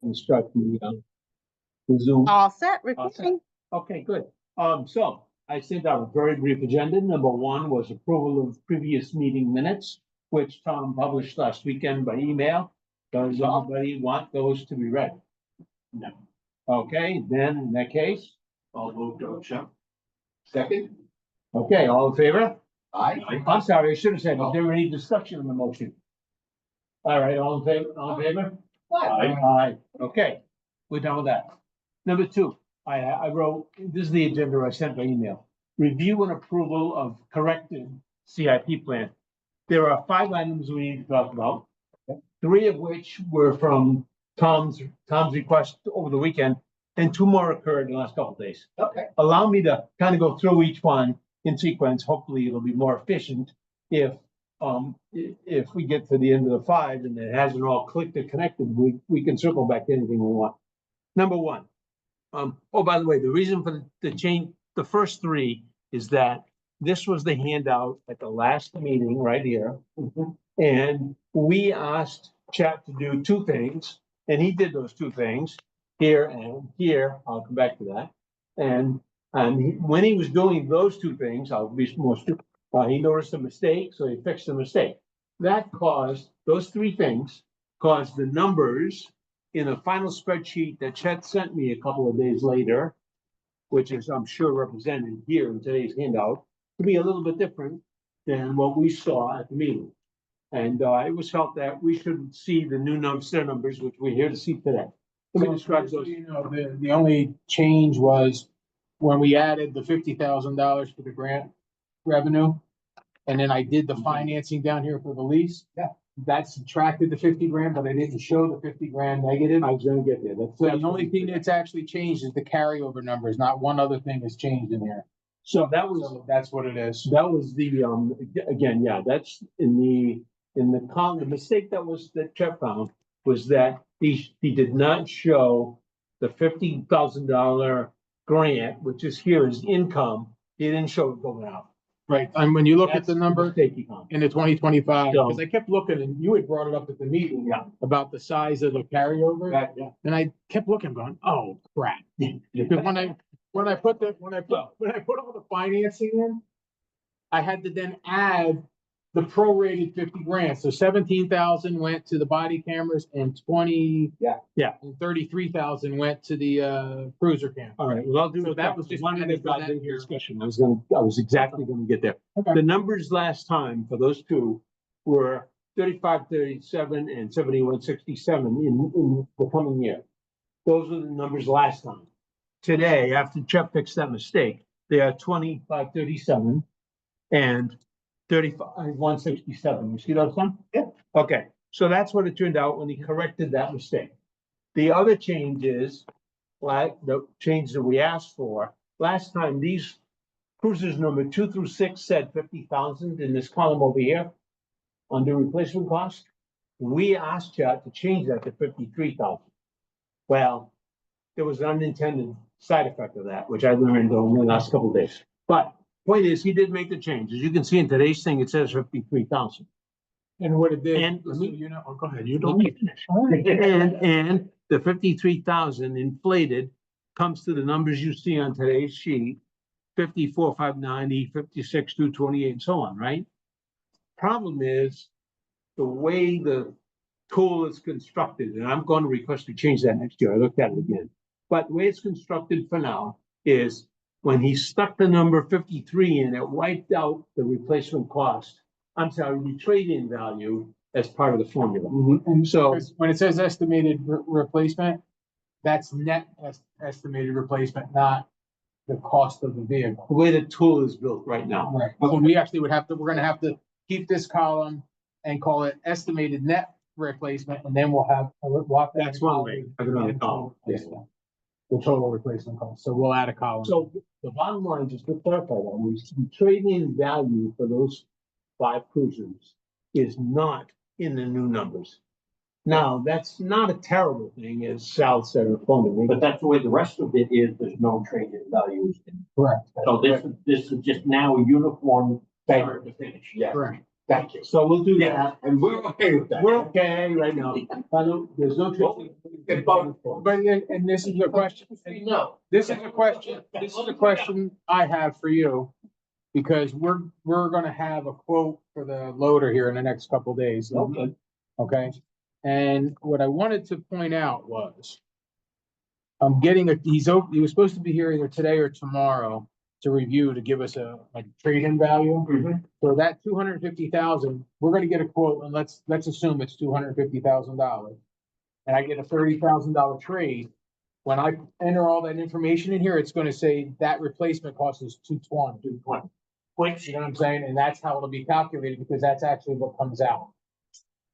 instruct me on the Zoom. All set, All set. recording. Okay, good. So I sent out a very brief agenda. Number one was approval of previous meeting minutes, which Tom published last weekend by email. Does anybody want those to be read? No. Okay, then in that case, I'll vote to accept. Second. Okay, all in favor? Aye. I'm sorry, I should have said, is there any discussion on the motion? All right, all in favor, all in favor? Aye. Okay, we're done with that. Number two, I wrote, this is the agenda I sent by email. Review and approval of corrected CIP plan. There are 5 items we need to talk about. 3 of which were from Tom's request over the weekend, and 2 more occurred in the last couple of days. Okay. Allow me to kind of go through each one in sequence. Hopefully it'll be more efficient if we get to the end of the 5 and it hasn't all clicked and connected, we can circle back to anything we want. Number 1. Oh, by the way, the reason for the change, the first 3 is that this was the handout at the last meeting right here. And we asked Chat to do 2 things, and he did those 2 things here and here. I'll come back to that. And when he was doing those 2 things, I'll be more stupid. He noticed a mistake, so he fixed the mistake. That caused, those 3 things caused the numbers in a final spreadsheet that Chet sent me a couple of days later, which is, I'm sure, represented here in today's handout, to be a little bit different than what we saw at the meeting. And it was felt that we should see the new numbers, which we're here to see today. Let me describe those. You know, the only change was when we added the $50,000 for the grant revenue. And then I did the financing down here for the lease. Yeah. That subtracted the 50 grand, but I didn't show the 50 grand negative. I was gonna get there. So the only thing that's actually changed is the carryover numbers, not one other thing has changed in here. So that was, So that's what it is. that was the, again, yeah, that's in the column, the mistake that Chet found was that he did not show the $50,000 grant, which is here as income. He didn't show it going out. Right, and when you look at That's the number mistake he found. in the 2025, So- because I kept looking and you had brought it up at the meeting. Yeah. About the size of the carryover. Yeah. And I kept looking, going, oh crap. Because when I put all the financing in, I had to then add the prorated 50 grand. So 17,000 went to the body cameras and 20. Yeah. And 33,000 went to the cruiser cam. All right, well, I'll do. So that was just one of added the for that goddamn here. discussion. I was exactly gonna get there. Okay. The numbers last time for those 2 were 3537 and 7167 in the coming year. Those were the numbers last time. Today, after Chet fixed that mistake, they are 2537 and 167. You see those, Tom? Yeah. Okay, so that's what it turned out when he corrected that mistake. The other change is, like the change that we asked for, last time, these cruisers number 2 through 6 said 50,000 in this column over here under replacement cost. We asked Chet to change that to 53,000. Well, there was an unintended side effect of that, which I learned over the last couple of days. But point is, he did make the change. As you can see in today's thing, it says 53,000. And what it did. And so you know, go ahead, you Let don't. me finish. And the 53,000 inflated comes to the numbers you see on today's sheet, 54,590, 56,228, and so on, right? Problem is the way the tool is constructed, and I'm going to request to change that next year. I looked at it again. But the way it's constructed for now is when he stuck the number 53 in, it wiped out the replacement cost. I'm sorry, the trade-in value as part of the formula. And So- so when it says estimated replacement, that's net estimated replacement, not the cost of the vehicle. The way the tool is built right now. Right. So we actually we're gonna have to keep this column and call it estimated net replacement, and then we'll have. That's one way. Have another column. The total replacement cost. So we'll add a column. So the bottom line, just to clarify that, was the trade-in value for those 5 cruisers is not in the new numbers. Now, that's not a terrible thing, as Sal said or phoned me. But that's the way the rest of it is, there's no trade-in values. Correct. So this is just now a uniform start to finish, yeah. Correct. Thank you. So we'll do that. Yeah, and we're okay with that. We're okay right now. There's no. But, and this is a question, No. this is a question I have for you. Because we're gonna have a quote for the loader here in the next couple of days. Okay. Okay, and what I wanted to point out was. I'm getting he was supposed to be here either today or tomorrow to review, to give us a trade-in value. For that 250,000, we're gonna get a quote, and let's assume it's $250,000. And I get a $30,000 trade. When I enter all that information in here, it's gonna say that replacement cost is 220. Which, you know what I'm saying? And that's how it'll be calculated, because that's actually what comes out.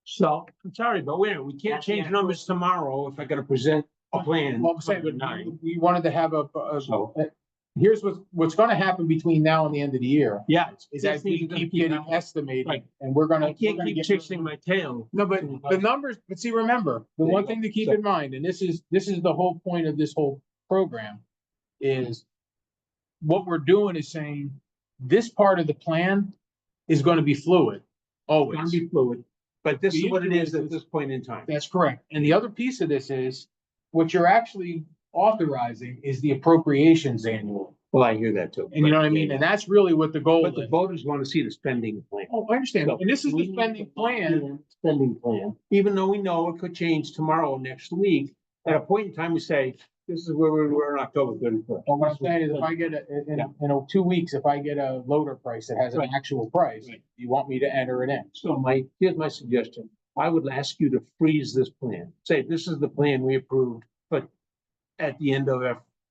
So, I'm sorry, but we can't change numbers tomorrow if I gotta present a plan. Well, I'm saying, but we wanted to have here's what's gonna happen between now and the end of the year. Yeah. Is as we keep getting estimated, Right. and we're gonna. I can't keep chasing my tail. No, but the numbers, but see, remember, the one thing to keep in mind, and this is the whole point of this whole program, is what we're doing is saying, this part of the plan is gonna be fluid, It's always. gonna be fluid, but this The is what it issue is at this point in time. That's correct. And the other piece of this is, what you're actually authorizing is the appropriations annual. Well, I hear that too. And you know what I mean? And that's really what the goal But the is. voters wanna see the spending plan. Oh, I understand. So And this is we the need spending to plan. Spending plan, even though we know it could change tomorrow, next week, at a point in time, we say, this is where we were on October 31st. Well, what I'm saying is, if I get in 2 weeks, if I get a loader price that has an Right. actual price, Right. you want me to enter it in. So here's my suggestion. I would ask you to freeze this plan. Say, this is the plan we approved, but at the end of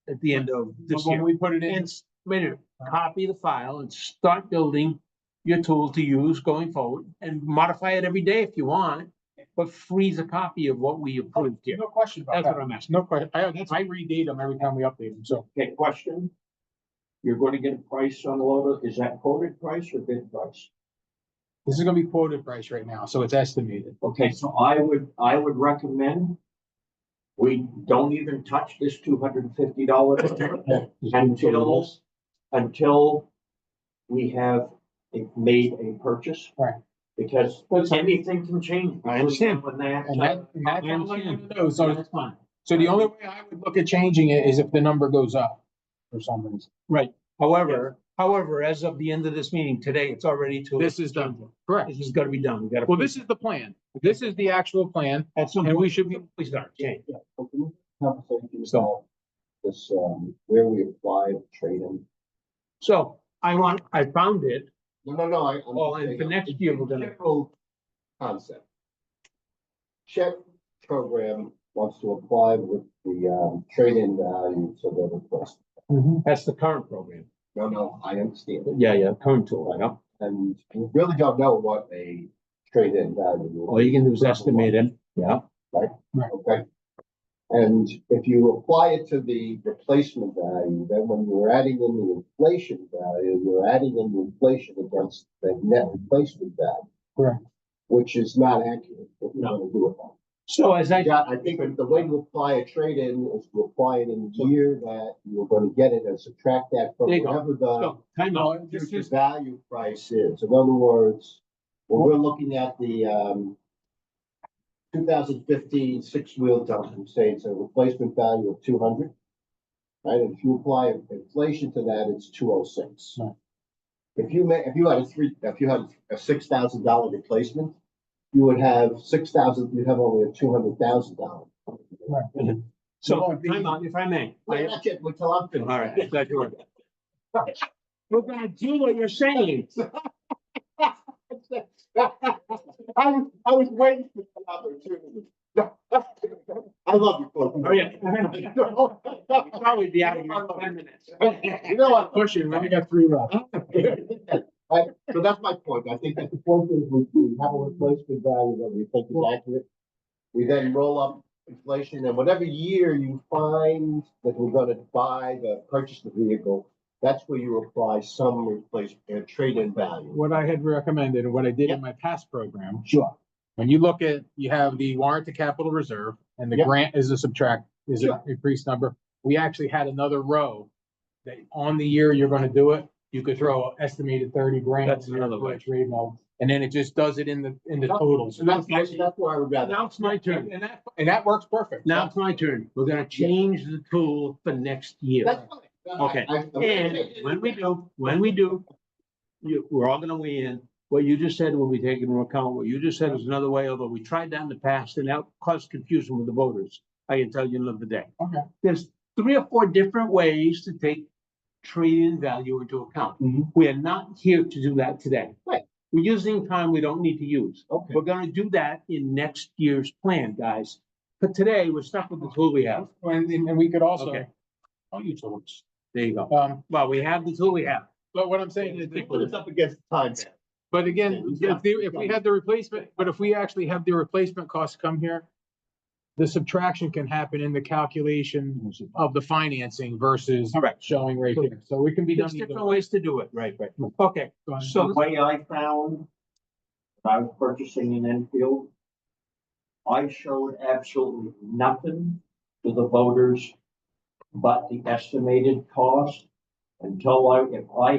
this But when year. we put it in, And copy the file and start building your tool to use going forward, and modify it every day if you want, but freeze a copy of what we approved here. no question about That's what that. I'm asking. No question. I redate them every time we update them, so. Okay, question. You're going to get a price on the loader. Is that quoted price or bid price? This is gonna be quoted price right now, so it's estimated. Okay, so I would recommend we don't even touch this $250 until we have made a purchase. Right. Because anything can change. I understand. When that. And that's I all I understand. wanna know. So, That's fine. so the only way I would look at changing it is if the number goes up for some reason. Right. However, as of the end of this meeting today, it's already too. This is done. Correct. This is gotta be done. We gotta. Well, this is the plan. This is the actual plan, At some and point, we should be, we start change. Conversation about this, where we apply trade-in. So I found it. No, I'm Well, and for next year, we're gonna. General concept. CHIP program wants to apply with the, trade-in value to the request. That's the current program. No, I understand. Yeah, current tool, yeah. And we really don't know what a trade-in value will All you can do is estimate it, yeah. Okay. And if you apply it to the replacement value, then when you're adding in the inflation value, you're adding in the inflation against the net replacement value. Correct. Which is not accurate if you're gonna do it. So as I, I think that the way to apply a trade-in is to apply it in the year that you're gonna get it and subtract that from There you go. whatever the so, time out. This future is, value price is. In other words, when we're looking at the, 2015 six-wheel dump, say it's a replacement value of 200. Right, and if you apply inflation to that, it's 206. Right. If you had a $6,000 replacement, you would have 6,000, you'd have only a $200,000. right. so, time out, if I may. Wait, not yet, wait till I'm finished. All right, glad you were. We're gonna do what you're saying. I was waiting for the opportunity. I love you, folks. Oh, yeah. Probably be out of here in 5 minutes. You know what? Push it, we only got 3 left. Right, so that's my point. I think that the point is we have a replacement value that we think is accurate. We then roll up inflation, and whatever year you find that we're gonna purchase the vehicle, that's where you apply some replacement, trade-in value. What I had recommended and what I did in my past program, Sure. when you look at, you have the warrant to capital reserve and the Yep. grant is a Sure. increased number. We actually had another row that on the year you're gonna do it, you could throw estimated 30 grand. That's another way. Trade note, and then it just does it in the totals. And that's why I would rather. Now it's my turn. And that works perfect. Now it's my turn. We're gonna change the tool for next year. That's fine. Okay, and when we do, we're all gonna weigh in. What you just said will be taken into account. What you just said is another way, although we tried that in the past and that caused confusion with the voters. I can tell you in the day. Okay. There's 3 or 4 different ways to take trade-in value into account. Mhm. We are not here to do that today. Right. We're using time we don't need to use. Okay. We're gonna do that in next year's plan, guys. But today, we're stuck with the tool we have. And we could also, Okay. I'll use tools. There you go. Well, we have the tool we have. But what I'm saying is, They put us up against time. but again, if we had the replacement, but if we actually have the replacement costs come here, the subtraction can happen in the calculation of the financing versus Correct. showing right here. So we can be done. There's either different way. ways to do it. Right. Okay, Go ahead. so The way I found, when I was purchasing in Enfield, I showed absolutely nothing to the voters but the estimated cost until if I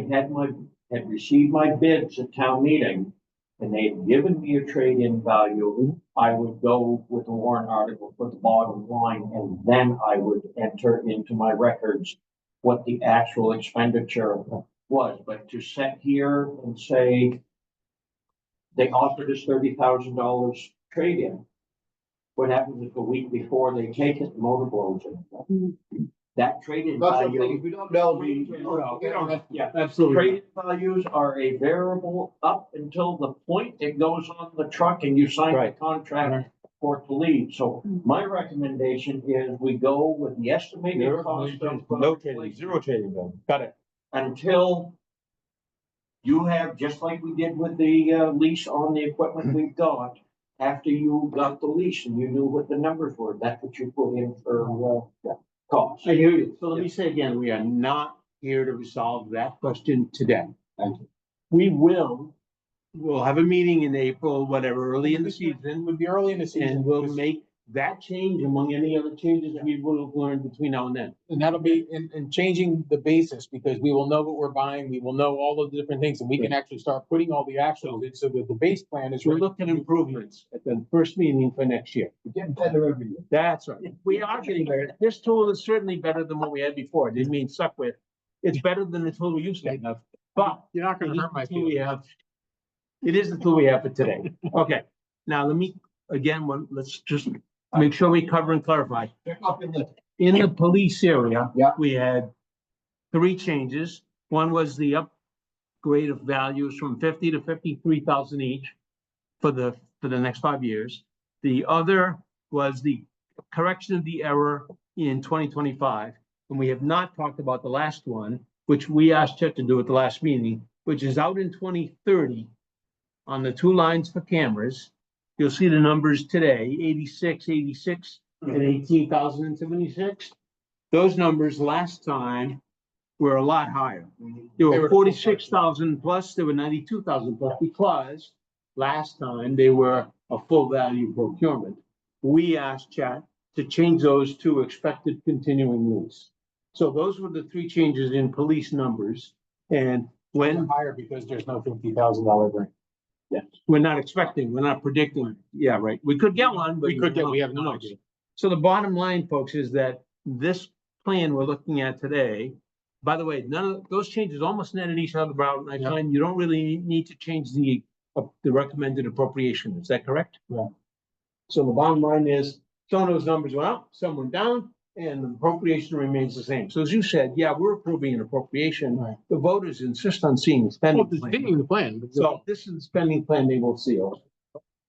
had received my bids at town meeting and they had given me a trade-in value, I would go with the warrant article for the bottom line, and then I would enter into my records what the actual expenditure was. But to sit here and say they offered us $30,000 trade-in, what happens if the week before they take it, the motor blows it? That trade-in That's what I'm saying, value. if we don't know. we don't, Yeah, absolutely. trade values are a variable up until the point it goes on the truck and you sign the Right. contract for it to leave. So my recommendation is we go with the estimated cost of. No trading, zero trading value. Got it. Until you have, just like we did with the lease on the equipment we've got, after you got the lease and you knew what the numbers were, that's what you put in for costs. I hear you. So let me say again, we are not here to resolve that question today. Thank you. We'll have a meeting in April, whatever, early in the It season, would be early in the season. and we'll because- make that change among any other changes we will have learned between now and then. And that'll be in changing the basis, because we will know what we're buying, we will know all of the different things, and we can actually start putting all the actuals in, so that the base plan is. We'll look at improvements at the first meeting for next year. We're getting better every year. That's right. We are getting better. This tool is certainly better than what we had before. It didn't mean stuck with. It's better than the tool we used to have, but You're not it gonna is hurt my the tool we feelings. have. It is the tool we have for today. Okay, now let me, again, let's just make sure we cover and clarify. Check off your list. In the police area. Yeah. We had 3 changes. One was the upgrade of values from 50 to 53,000 each for the next 5 years. The other was the correction of the error in 2025. And we have not talked about the last one, which we asked Chet to do at the last meeting, which is out in 2030 on the 2 lines for cameras. You'll see the numbers today, 86, and 18,076. Those numbers last time were a lot higher. They were 46,000 plus, they were 92,000 plus, because last time they were a full value procurement. We asked Chat to change those to expected continuing lease. So those were the 3 changes in police numbers. And when Higher because there's no $50,000 grant. we're not expecting, we're not predicting. Yeah, right. We could get one, but. We have no Who knows? idea. So the bottom line, folks, is that this plan we're looking at today, by the way, none of those changes almost netted each other out. I Yeah. find you don't really need to change the recommended appropriation. Is that correct? Yeah. So the bottom line is, some of those numbers went up, some went down, and the appropriation remains the same. So as you said, yeah, we're approving an appropriation. Right. The voters insist on seeing the Well, spending it's plan. digging the plan. but- So this is the spending plan they will see.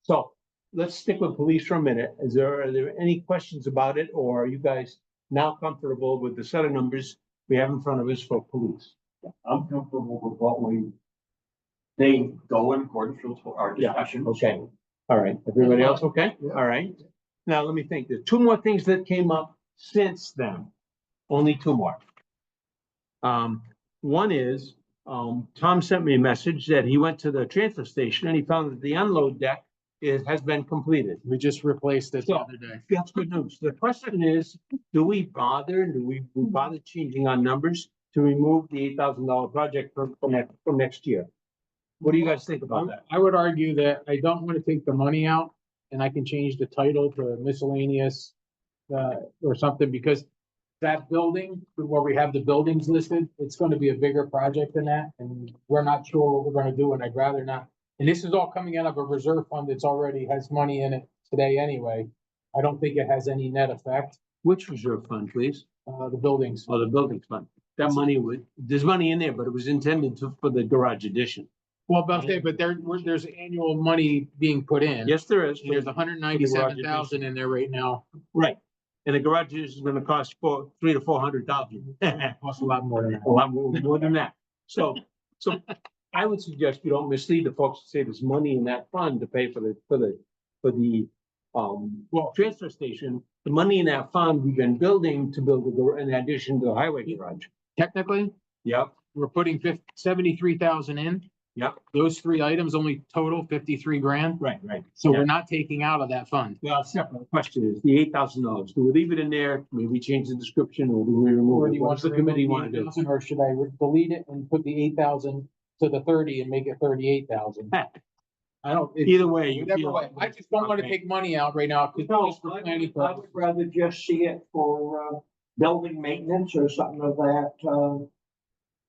So let's stick with police for a minute. Are there any questions about it, or are you guys now comfortable with the set of numbers we have in front of us for police? I'm comfortable with what they go in accordance with our Yeah, discussion. okay. All right, everybody else okay? All right. Now, let me think. There's 2 more things that came up since then. Only 2 more. One is, Tom sent me a message that he went to the transfer station and he found that the unload deck has been completed. We just replaced it the So- other day. That's good news. The question is, do we bother changing our numbers to remove the $8,000 project from next year? What do you guys think about that? I would argue that I don't want to take the money out and I can change the title to miscellaneous, or something, because that building, where we have the buildings listed, it's gonna be a bigger project than that, and we're not sure what we're gonna do, and I'd rather not. And this is all coming out of a reserve fund that's already has money in it today anyway. I don't think it has any net effect, Which reserve fund, please? the buildings. Or the buildings fund? That money would, there's money in there, but it was intended for the garage addition. Well, but there's annual money being put in. Yes, there is. There's 197,000 in there right now. Right. And the garage is gonna cost $300,000 to $400,000. Costs a lot more than that. A lot more than that. So I would suggest you don't mislead the folks to say there's money in that fund to pay for the transfer station. The money in that fund, we've been building to build in addition to the highway garage. Technically, Yep, we're putting 73,000 in. yep, Those three items only total 53 grand. right. So Yeah. we're not taking out of that fund. Well, separate. The question is the $8,000. Do we leave it in there? Maybe change the description, or do we remove Or it? do you What want does the committee want to do? Or should I delete it and put the 8,000 to the 30 and make it 38,000? I don't. Either way, you Whichever feel. way. I just don't want to take money out right now, because No, just for I planning would purposes. rather just see it for, building maintenance or something of that,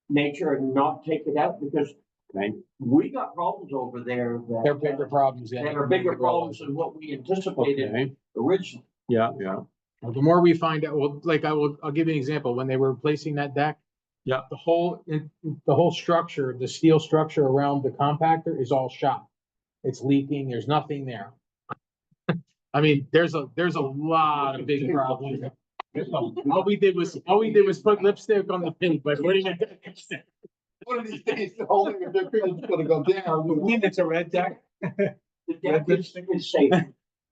nature and not take it out because Right. we got problems over there that. They're bigger problems. than- That are bigger problems than what we anticipated Okay. originally. Yeah. Well, the more we find out, well, like I'll give you an example. When they were replacing that deck. Yeah. The whole structure, the steel structure around the compactor is all shot. It's leaking. There's nothing there. I mean, there's a lot of big problems. All we did was put lipstick on the paint, but what do you? One of these days, the whole thing, if they're gonna go down. You mean it's a red deck? The deck is safe.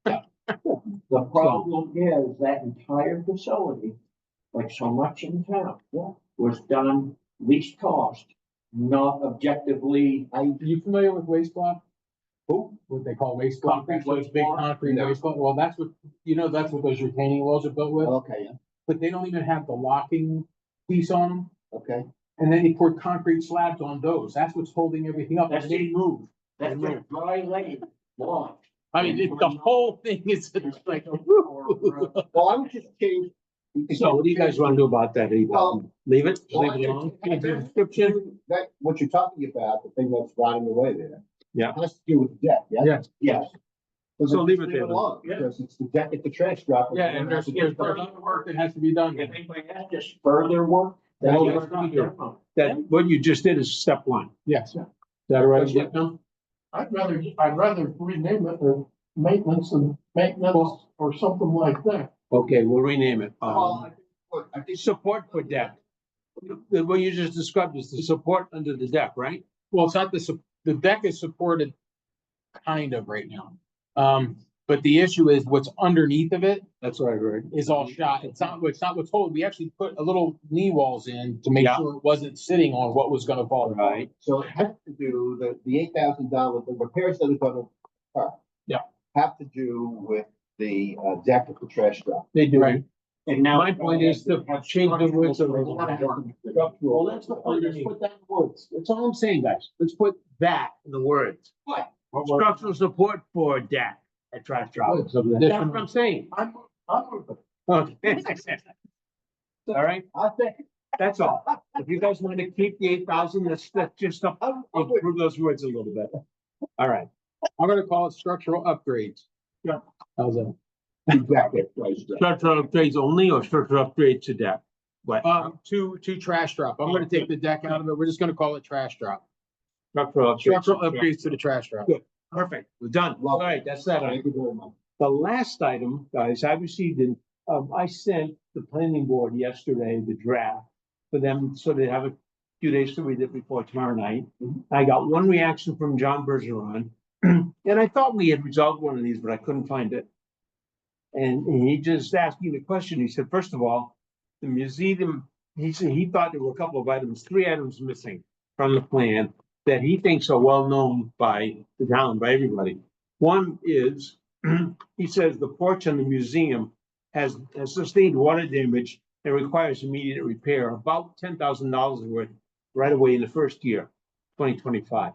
The problem is that entire facility, like so much in town, was done least cost, not objectively. Are you familiar with waste block? Who? What they call waste block? Concrete Those waste big block? concrete No. waste block. Well, that's what those retaining walls are built with, Okay, but they don't even have the locking piece on them. okay. And then they poured concrete slabs on those. That's what's holding everything up. That's And they it. move. That's just dry lane block. I mean, the whole thing is like. Well, I would just change. So what do you guys want to do about that? Well- Leave it? Well, Leave it alone? Change the description? That, what you're talking about, the thing that's rotting away there. Yeah. Has to do with the deck, yeah? Yes. Yes. So leave it there. alone, Yeah. because it's the deck at the trash drop. Yeah, and there's further work that has to be done. If anybody has just further work. That's then what it's we're not doing. their fault. That, what you just did is step one. Yes. Is that all right? Whitman? I'd rather rename it or maintenance or something like that. Okay, we'll rename it. Well, I think Support for deck. What you just described is the support under the deck, right? Well, it's not the deck is supported kind of right now. But the issue is what's underneath of it That's what I heard. is all shot. It's not what's told. We actually put a little knee walls in to make Yeah. sure it wasn't sitting on what was gonna fall. Right. So it has to do, the $8,000, the repairs that are gonna occur. Yeah. Have to do with the deck at the trash drop. They do. Right. And now. My point is to change the words of. Well, Structural. let's put that in words. That's all I'm saying, guys. Let's put that in the words. What? Structural support for deck at trash drop. That's what I'm saying. I'm with it. Okay. All right, I think, that's all. If you guys want to keep the 8,000, let's just improve those words a little bit. All right. I'm gonna call it structural upgrades. Yeah. How's that? exactly. Trash drop. Structural upgrades only or structural upgrade to deck? What? To trash drop. I'm gonna take the deck out of it. We're just gonna call it trash drop. Structural upgrades. Structural upgrades to the trash drop. Good. Perfect. We're done. All right, that's that. Thank you very much. The last item, guys, I received I sent the planning board yesterday the draft for them, so they have a few days to read it before tomorrow night. I got one reaction from John Bergeron, and I thought we had resolved one of these, but I couldn't find it. And he just asked me the question. He said, first of all, the museum, he said he thought there were a couple of items, 3 items missing from the plan that he thinks are well known by the town, by everybody. One is, he says the porch in the museum has sustained water damage and requires immediate repair, about $10,000 worth right away in the first year, 2025.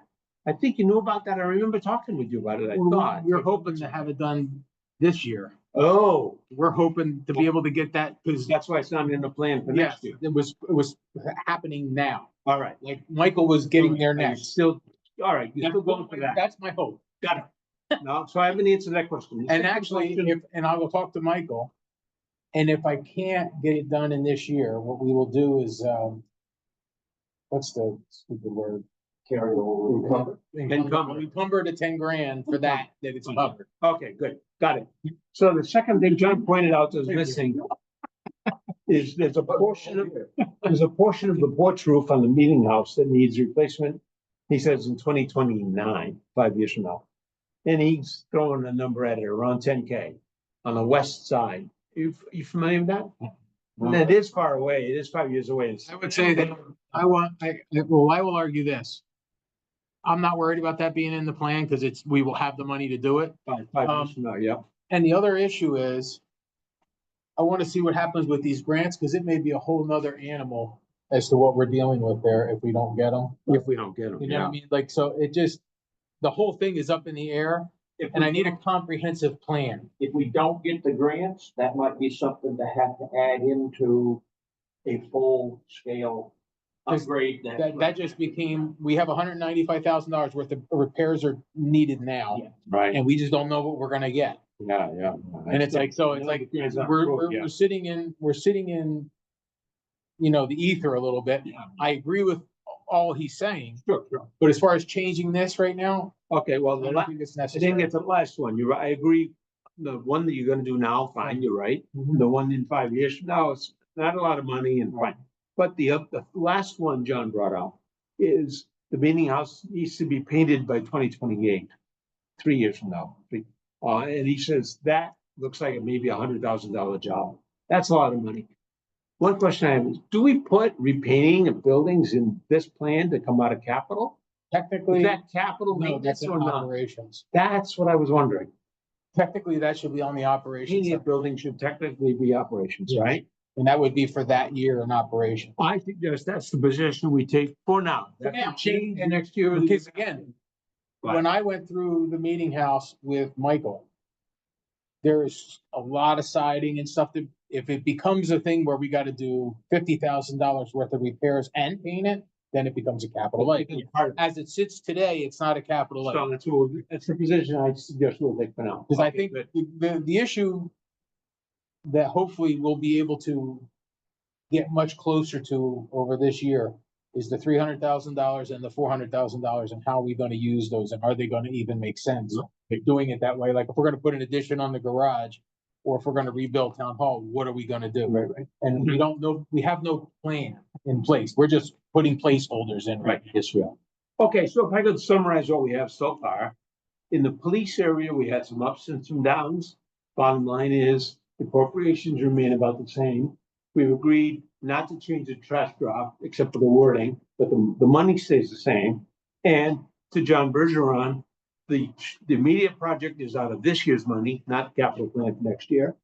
I think you knew about that. I remember talking with you about it, I thought. We're hoping to have it done this year. Oh, We're hoping to be able to get that, because that's why it's not in the plan for yes, next year. it was happening now. All right. Like Michael was getting there Are you next. Still, all right, you're still going for that. That's my hope. Got it. No, so I haven't answered that question. The And second actually, question- and I will talk to Michael. And if I can't get it done in this year, what we will do is, what's the stupid word? Carry over. Encumber the 10 grand for that it's covered. Okay, good, got it. So the second thing John pointed out that's missing is there's a portion of the porch roof on the meeting house that needs replacement. He says in 2029, 5 years from now. And he's throwing a number at it around 10K on the west side. You familiar with that? And it is far away. It is 5 years away. I would say that I will argue this. I'm not worried about that being in the plan because we will have the money to do it. Five years from now, yeah. And the other issue is, I want to see what happens with these grants, because it may be a whole nother animal as to what we're dealing with there if we don't get them. If we don't get them, You know what I yeah. mean? Like, so it just, the whole thing is up in the air, and I need a comprehensive plan. If we don't get the grants, that might be something to have to add into a full scale upgrade. That just became, we have $195,000 worth of repairs are needed now, Right, and we just don't know what we're gonna get. yeah. And it's like, so it's like, we're sitting in, the ether a little bit. I agree with all he's saying, Sure. but as far as changing this right now, Okay, well, I don't think it's I didn't necessary. get the last one. You're right. I agree. The one that you're gonna do now, fine, you're right. Mhm. The one in 5 years from now, it's not a lot of money and fine. But the last one John brought up is the meeting house needs to be painted by 2028, 3 years from now. And he says that looks like it may be $100,000 job. That's a lot of money. One question I have is, do we put repainting of buildings in this plan to come out of capital? Technically, Is that capital no, maintenance that's in or not? operations. That's what I was wondering. Technically, that should be on the operations, Painting a building should technically be operations, Yes. right? and that would be for that year in operation. I think that's the position we take for now. That Yeah. can change next year. Because again, when I went through the meeting house with Michael, there's a lot of siding and stuff that, if it becomes a thing where we gotta do $50,000 worth of repairs and paint it, then it becomes a capital item. As it sits today, it's not a capital item. So that's the position I suggest we'll take for now. Because I Okay, think good. the issue that hopefully we'll be able to get much closer to over this year is the $300,000 and the $400,000, and how are we gonna use those, and are they gonna even make sense? Doing it that way, like if we're gonna put an addition on the garage, or if we're gonna rebuild town hall, what are we gonna do? Right. And we don't know, we have no plan in place. We're just putting placeholders in, right? Yes, we are. Okay, so if I could summarize what we have so far. In the police area, we had some ups and some downs. Bottom line is the appropriations remain about the same. We've agreed not to change the trash drop except for the wording, but the money stays the same. And to John Bergeron, the immediate project is out of this year's money, not capital plan for next year.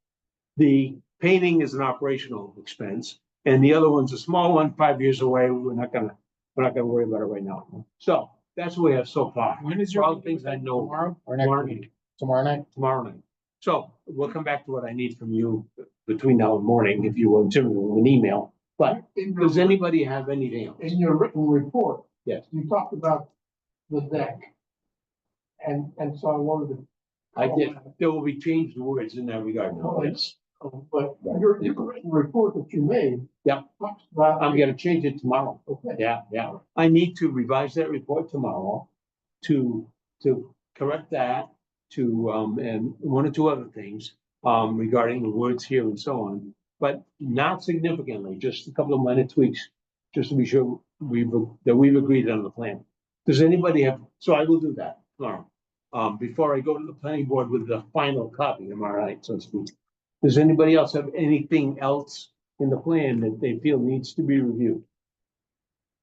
The painting is an operational expense, and the other one's a small one, 5 years away. We're not gonna worry about it right now. So that's what we have so far. When is For your all the things I know. tomorrow or next Tomorrow week? night. Tomorrow night? So we'll come back to what I need from you between now and morning, if you will, to an email. But does anybody have anything else? In your written report, Yes, you talked about the deck. And so I wanted to. I did. There will be changed words in that regard now. Well, Yes. But your written report that you made. Yeah. Talks about. I'm gonna change it tomorrow. Okay. Yeah. I need to revise that report tomorrow to correct that, and one or two other things, regarding the words here and so on. But not significantly, just a couple of minor tweaks, just to be sure we've agreed on the plan. Does anybody have, so I will do that tomorrow. Before I go to the planning board with the final copy, am I right, so to speak? Does anybody else have anything else in the plan that they feel needs to be reviewed?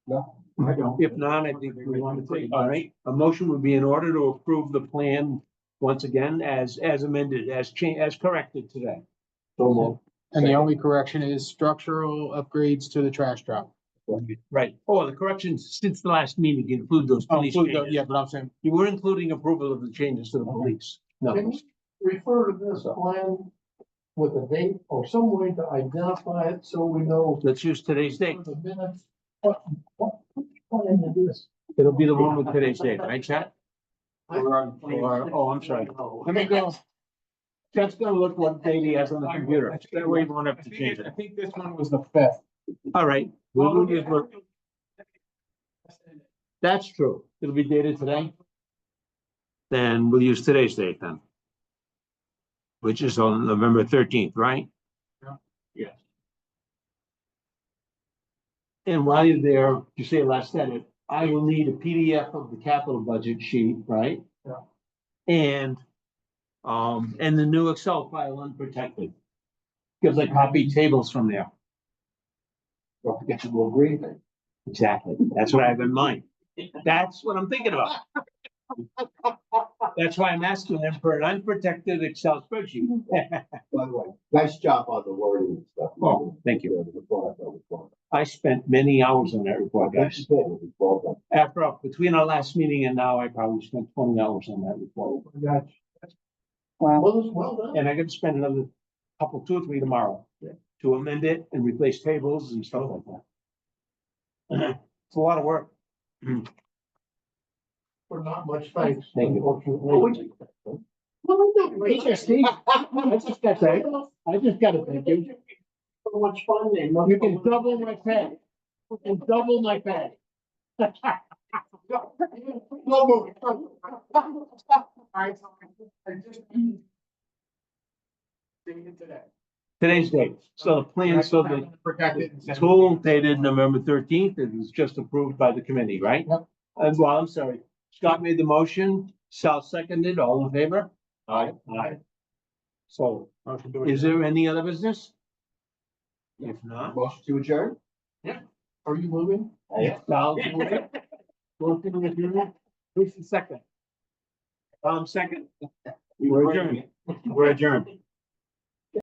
No, I don't. If not, I think we want to take, all right, a motion would be in order to approve the plan once again as amended, as corrected today. so moved. And the only correction is structural upgrades to the trash drop. Right. Oh, the corrections since the last meeting include those police changes. Yeah, but I'm saying, You were including approval of the changes to the police. No. Can you refer to this plan with a date or some way to identify it so we know Let's use today's date. for the minutes? What plan it is? It'll be the one with today's date, right, Chat? We're on Or, oh, I'm sorry. Oh. Let me go. Chat's gonna look what date he has on the computer. That way you won't have to change I it. think this one was the fifth. All right. We'll use what- That's true. It'll be dated today. Then we'll use today's date then. Which is on November 13th, right? Yes. And while you're there, you say last edit, I will need a PDF of the capital budget sheet, right? Yeah. And the new Excel file unprotected. Because I copied tables from there. Don't forget to go green thing. Exactly. That's what I have in mind. That's what I'm thinking about. That's why I'm asking them for an unprotected Excel spreadsheet. By the way, nice job on the wording and stuff. Oh, thank you. The report, I thought was well I spent many hours on that report, done. guys. It was well done. Between our last meeting and now, I probably spent 20 hours on that report. Well done. And I gotta spend another couple, 2 or 3 tomorrow. To amend it and replace tables and stuff like that. It's a lot of work. For not much thanks. Thank you. Unfortunately. I just gotta thank you. So much fun they must. You can double my pay. You can double my pay. No move. I just. Today. Today's date. So the plan, so the Protected. tool dated November 13th, it was just approved by the committee, right? Yep. Well, I'm sorry. Scott made the motion, Sal seconded, all in favor? Aye. Aye. So, is there any other business? If not, Motion to adjourn? Are you moving? Sal, motion to adjourn. Who's the second? Second. We're adjourned. We're adjourned.